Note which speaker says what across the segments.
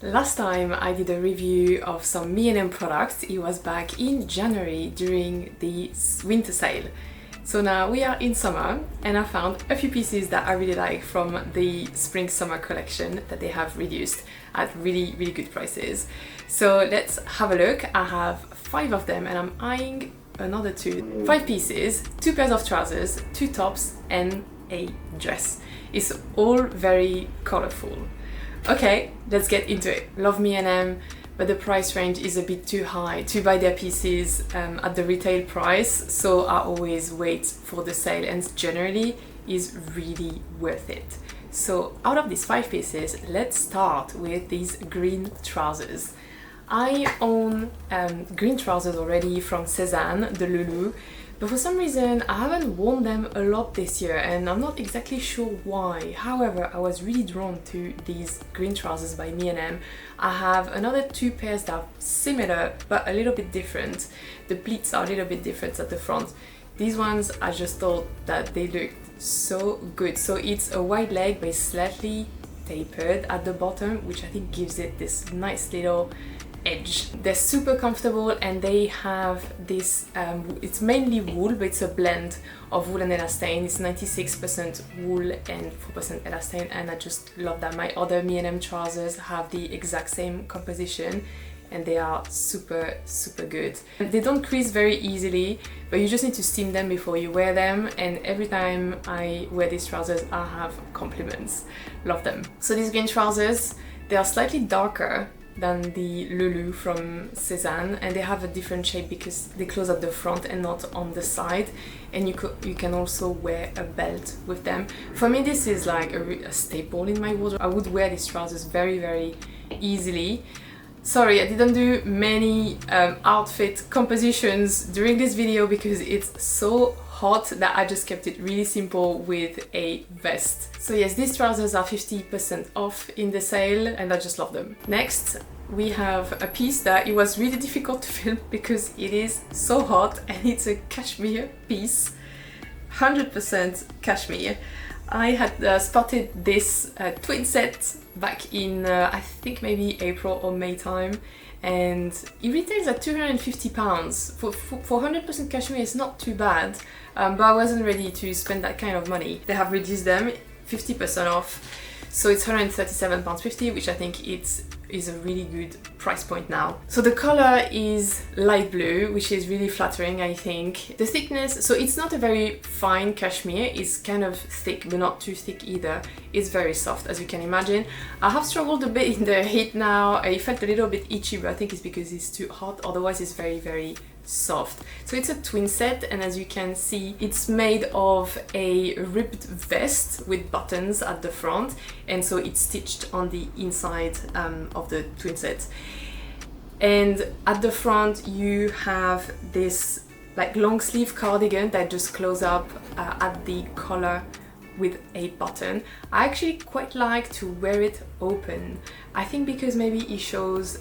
Speaker 1: Last time I did a review of some ME+EM products, it was back in January during the winter sale. So now we are in summer and I found a few pieces that I really like from the spring summer collection that they have reduced at really good prices. So let's have a look. I have 5 of them and I'm eyeing another 2. 5 pieces, 2 pairs of trousers, 2 tops and a dress. It's all very colorful. Okay, let's get into it. Love ME+EM, but the price range is a bit too high to buy their pieces at the retail price, so I always wait for the sale and generally is really worth it. So out of these 5 pieces, let's start with these green trousers. I own green trousers already from Cézanne, the Lulu, but for some reason I haven't worn them a lot this year and I'm not exactly sure why. However, I was really drawn to these green trousers by ME+EM. I have another 2 pairs that are similar but a little bit different. The pleats are a little bit different at the front. These ones, I just thought that they looked so good. So it's a wide leg but it's slightly tapered at the bottom, which I think gives it this nice little edge. They're super comfortable and they have this, it's mainly wool, but it's a blend of wool and elastane. It's 96% wool and 4% elastane, and I just love that. My other ME+EM trousers have the exact same composition and they are super good. They don't crease very easily, but you just need to steam them before you wear them, and every time I wear these trousers I have compliments. Love them. So these green trousers, they are slightly darker than the Lulu from Cézanne, and they have a different shape because they close at the front and not on the side, and you can also wear a belt with them. For me, this is like a staple in my wardrobe. I would wear these trousers very easily. Sorry, I didn't do many outfit compositions during this video because it's so hot that I just kept it really simple with a vest. So yes, these trousers are 50% off in the sale and I just love them. Next, we have a piece that it was really difficult to film because it is so hot, and it's a cashmere piece, 100% cashmere. I had spotted this Twinset back in I think maybe April or May time, and it retails at £250. For 100% cashmere it's not too bad, but I wasn't ready to spend that kind of money. They have reduced them 50% off, so it's £137.50, which I think is a really good price point now. So the color is light blue, which is really flattering, I think. The thickness, so it's not a very fine cashmere, it's kind of thick but not too thick either. It's very soft, as you can imagine. I have struggled a bit in the heat now. I felt a little bit itchy, but I think it's because it's too hot. Otherwise it's very soft. So it's a Twinset, and as you can see, it's made of a ribbed vest with buttons at the front, and so it's stitched on the inside of the Twinset. And at the front you have this like long sleeve cardigan that just closes up at the collar with a button. I actually quite like to wear it open. I think because maybe it shows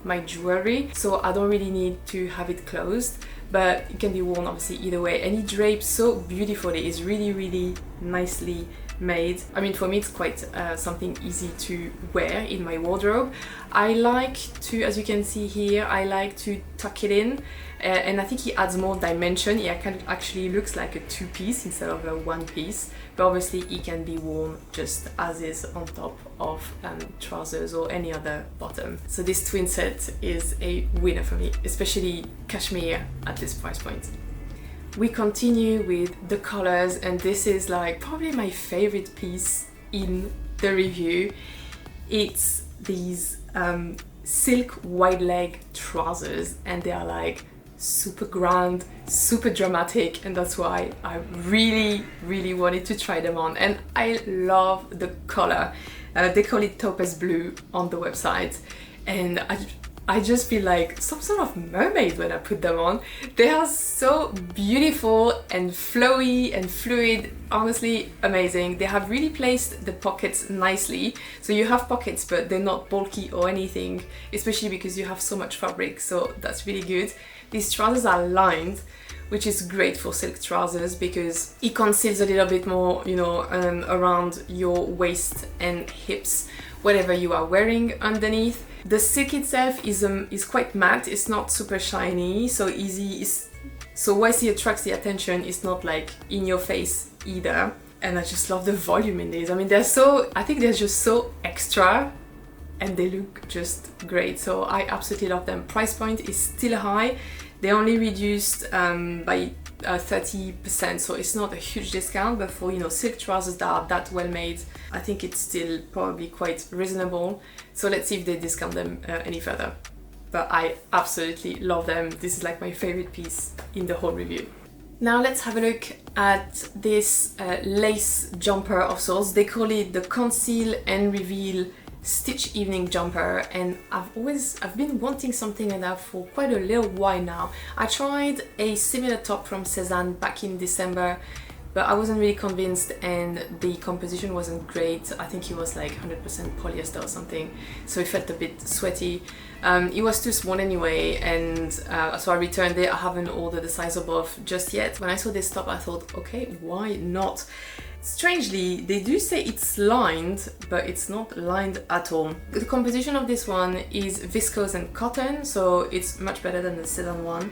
Speaker 1: my jewelry, so I don't really need to have it closed, but it can be worn obviously either way, and it drapes so beautifully. It's really nicely made. I mean, for me it's quite something easy to wear in my wardrobe. I like to, as you can see here, I like to tuck it in, and I think it adds more dimension. It actually looks like a 2-piece instead of a 1-piece, but obviously it can be worn just as is on top of trousers or any other bottom. So this Twinset is a winner for me, especially cashmere at this price point. We continue with the colors, and this is like probably my favorite piece in the review. It's these silk wide leg trousers, and they are like super grand, super dramatic, and that's why I really wanted to try them on. And I love the color. They call it topaz blue on the website, and I just feel like some sort of mermaid when I put them on. They are so beautiful and flowy and fluid, honestly amazing. They have really placed the pockets nicely, so you have pockets but they're not bulky or anything, especially because you have so much fabric, so that's really good. These trousers are lined, which is great for silk trousers because it conceals a little bit more, you know, around your waist and hips, whatever you are wearing underneath. The silk itself is quite matte, it's not super shiny, so easy. So whilst it attracts the attention, it's not like in your face either. And I just love the volume in these. I mean, I think they're just so extra and they look just great. So I absolutely love them. Price point is still high. They only reduced by 30%, so it's not a huge discount, but for, you know, silk trousers that are that well made, I think it's still probably quite reasonable. So let's see if they discount them any further. But I absolutely love them. This is like my favorite piece in the whole review. Now let's have a look at this lace jumper of sorts. They call it the Conceal and Reveal Stitch Evening Jumper, and I've been wanting something like that for quite a little while now. I tried a similar top from Cézanne back in December, but I wasn't really convinced and the composition wasn't great. I think it was like 100% polyester or something, so it felt a bit sweaty. It was too small anyway, and so I returned it. I haven't ordered the size above just yet. When I saw this top, I thought, okay, why not? Strangely, they do say it's lined, but it's not lined at all. The composition of this one is viscose and cotton, so it's much better than the Cézanne one.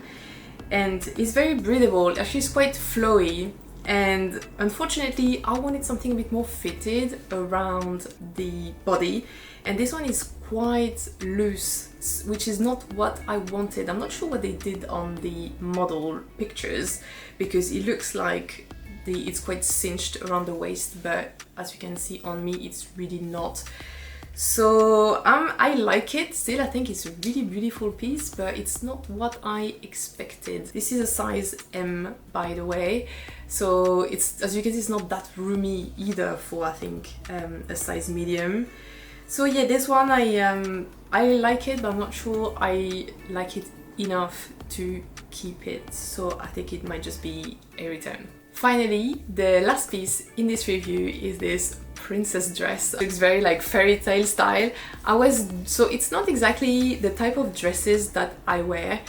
Speaker 1: And it's very breathable, actually it's quite flowy. And unfortunately, I wanted something a bit more fitted around the body. And this one is quite loose, which is not what I wanted. I'm not sure what they did on the model pictures, because it looks like it's quite cinched around the waist, but as you can see on me, it's really not. So I like it still. I think it's a really beautiful piece, but it's not what I expected. This is a size M, by the way, so it's, as you can see, it's not that roomy either for, I think, a size medium. So yeah, this one I like it, but I'm not sure I like it enough to keep it, so I think it might just be a return. Finally, the last piece in this review is this princess dress. It looks very like fairy tale style. So it's not exactly the type of dresses that I wear,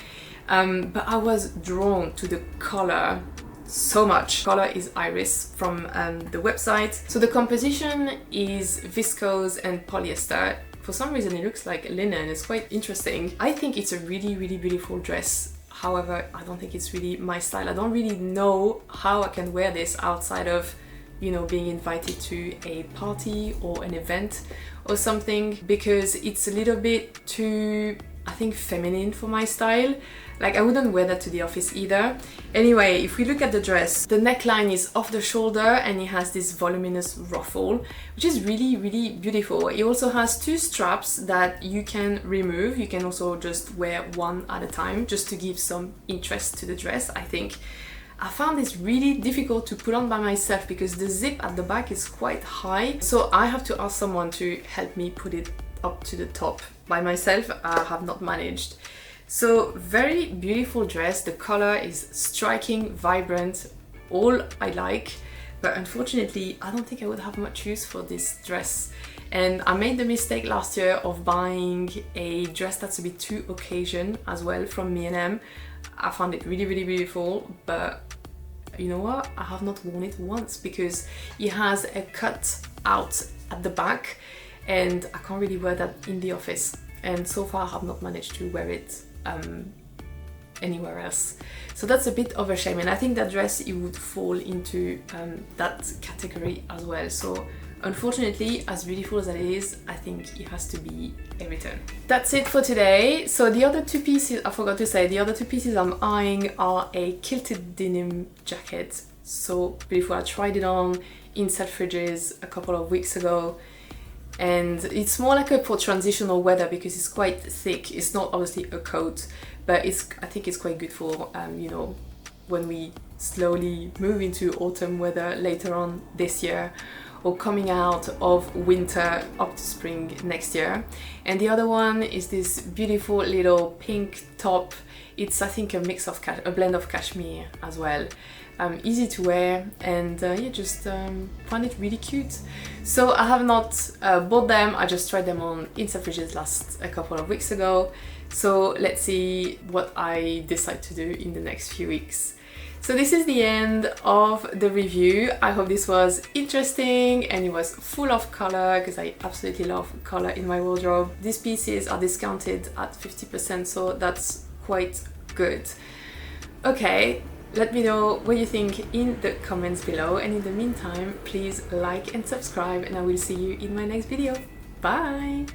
Speaker 1: but I was drawn to the color so much. Color is Iris from the website. So the composition is viscose and polyester. For some reason it looks like linen. It's quite interesting. I think it's a really, really beautiful dress. However, I don't think it's really my style. I don't really know how I can wear this outside of, you know, being invited to a party or an event or something, because it's a little bit too, I think, feminine for my style. Like, I wouldn't wear that to the office either. Anyway, if we look at the dress, the neckline is off the shoulder and it has this voluminous ruffle, which is really, really beautiful. It also has two straps that you can remove. You can also just wear one at a time, just to give some interest to the dress, I think. I found this really difficult to put on by myself because the zip at the back is quite high. So I have to ask someone to help me put it up to the top. By myself, I have not managed. So very beautiful dress. The color is striking, vibrant, all I like, but unfortunately I don't think I would have much use for this dress. And I made the mistake last year of buying a dress that's a bit too occasion as well from ME+EM. I found it really, really beautiful, but you know what? I have not worn it once because it has a cut out at the back and I can't really wear that in the office. And so far I have not managed to wear it anywhere else. So that's a bit of a shame, and I think that dress, it would fall into that category as well. So unfortunately, as beautiful as it is, I think it has to be a return. That's it for today. So the other two pieces, I forgot to say, the other two pieces I'm eyeing are a kilted denim jacket. So beautiful. I tried it on in Selfridges a couple of weeks ago, and it's more like a for transitional weather because it's quite thick. It's not obviously a coat, but I think it's quite good for you know, when we slowly move into autumn weather later on this year, or coming out of winter up to spring next year. And the other one is this beautiful little pink top. It's, I think, a mix of a blend of cashmere as well. Easy to wear, and yeah, just find it really cute. So I have not bought them, I just tried them on in Selfridges a couple of weeks ago. So let's see what I decide to do in the next few weeks. So this is the end of the review. I hope this was interesting and it was full of color, because I absolutely love color in my wardrobe. These pieces are discounted at 50%, so that's quite good. Okay, let me know what you think in the comments below, and in the meantime, please like and subscribe, and I will see you in my next video. Bye!